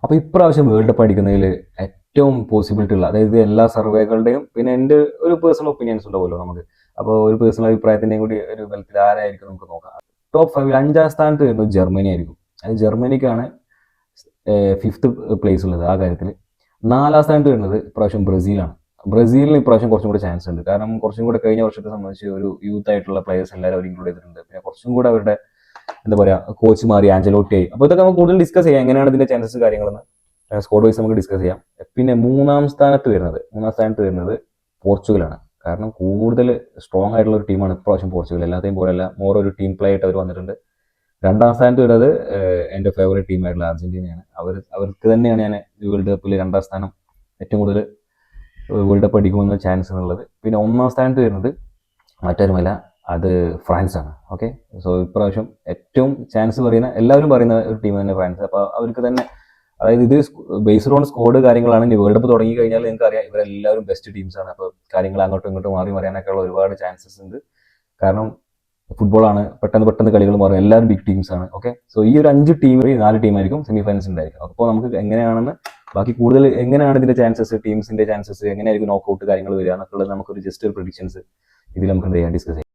അപ്പോൾ ഇപ്രാവശ്യം world cup അടിക്കുന്നതിൽ ഏറ്റവും പോസിബിലിറ്റി ഉള്ള, അതായത് എല്ലാ സർവേകളുടെയും പിന്നെ എൻ്റെ ഒരു പേഴ്സണൽ ഒപ്പീനിയൻസ് ഉണ്ടാവുമല്ലോ നമുക്ക്. അപ്പോൾ ഒരു പേഴ്സണൽ അഭിപ്രായത്തിൻ്റെയും കൂടി ഒരു ബലത്തിൽ ആരായിരിക്കും നമുക്ക് നോക്കാം. ടോപ്പ് 5 5ാം സ്ഥാനത്ത് വരുന്നത് ജർമ്മനി ആയിരിക്കും. അത് ജർമ്മനിക്കാണ് 5th പ്ലേസ് ഉള്ളത് ആ കാര്യത്തിൽ. 4ാം സ്ഥാനത്ത് വരുന്നത് ഇപ്രാവശ്യം ബ്രസീലാണ്. ബ്രസീലിന് ഇപ്രാവശ്യം കുറച്ചും കൂടെ ചാൻസ് ഉണ്ട്. കാരണം കുറച്ചും കൂടെ കഴിഞ്ഞ വർഷത്തെ സംബന്ധിച്ച് ഒരു യൂത്ത് ആയിട്ടുള്ള പ്ലേയേഴ്സ് എല്ലാവരും അവർ ഇൻക്ലൂഡ് ചെയ്തിട്ടുണ്ട്. പിന്നെ കുറച്ചും കൂടെ അവരുടെ എന്താ പറയുക, കോച്ച് മാറി, ആഞ്ചലോട്ടി ആയി. അപ്പോൾ ഇതൊക്കെ നമുക്ക് കൂടുതൽ ഡിസ്കസ് ചെയ്യാം, എങ്ങനെയാണ് ഇതിന്റെ ചാൻസസ് കാര്യങ്ങളെന്ന് സ്കോഡ് വൈസ് നമുക്ക് ഡിസ്കസ് ചെയ്യാം. പിന്നെ മൂന്നാം സ്ഥാനത്ത് വരുന്നത് പോർച്ചുഗലാണ്. കാരണം കൂടുതൽ സ്ട്രോങ് ആയിട്ടുള്ള ഒരു ടീമാണ് ഇപ്രാവശ്യം പോർച്ചുഗൽ. എല്ലാത്തെയും പോലെയല്ല, മോർ ഒരു ടീം പ്ലേ ആയിട്ട് അവർ വന്നിട്ടുണ്ട്. 2ാം സ്ഥാനത്ത് വരുന്നത് എൻ്റെ ഫേവറേറ്റ് ടീമായിട്ടുള്ള അർജന്റീനയാണ്. അവർക്ക് തന്നെയാണ് ഞാൻ വേൾഡ് കപ്പിൽ 2ാം സ്ഥാനം ഏറ്റവും കൂടുതൽ വേൾഡ് കപ്പ് അടിക്കുമെന്ന ചാൻസ് എന്നുള്ളത്. പിന്നെ 1ാം സ്ഥാനത്ത് വരുന്നത് മറ്റൊരുമല്ല, അത് ഫ്രാൻസാണ്. ഓക്കെ, സോ ഇപ്രാവശ്യം ഏറ്റവും ചാൻസ് പറയുന്ന എല്ലാവരും പറയുന്ന ഒരു ടീം തന്നെ ഫ്രാൻസ്. അപ്പോൾ അവർക്ക് തന്നെ, അതായത് ഇത് ബേസ്ഡ് ഓൺ സ്കോഡ് കാര്യങ്ങളാണ്. ഇനി വേൾഡ് കപ്പ് തുടങ്ങി കഴിഞ്ഞാൽ നിങ്ങൾക്ക് അറിയാം ഇവരെല്ലാവരും ബെസ്റ്റ് ടീംസാണ്. അപ്പോൾ കാര്യങ്ങൾ അങ്ങോട്ടും ഇങ്ങോട്ടും മാറി മറിയാനൊക്കെ ഉള്ള ഒരുപാട് ചാൻസസ് ഉണ്ട്. കാരണം ഫുട്ബോളാണ്, പെട്ടെന്ന് കളികൾ മാറും, എല്ലാവരും ബിഗ് ടീംസാണ്. ഓക്കെ, സോ ഈ ഒരു 5 ടീം 4 ടീമായിരിക്കും സെമി ഫൈനൽസ് ഉണ്ടായിരിക്കും. അപ്പോൾ നമുക്ക് എങ്ങനെയാണെന്ന് ബാക്കി കൂടുതൽ എങ്ങനെയാണ് ഇതിന്റെ ചാൻസസ്, ടീംസിന്റെ ചാൻസസ് എങ്ങനെയായിരിക്കും നോക്കൗട്ട് കാര്യങ്ങൾ വരിക എന്നൊക്കെ ഉള്ളത് നമുക്കൊരു ജസ്റ്റ് ഒരു പ്രഡിക്ഷൻസ് ഇതിൽ നമുക്ക് ഡിസ്കസ് ചെയ്യാം.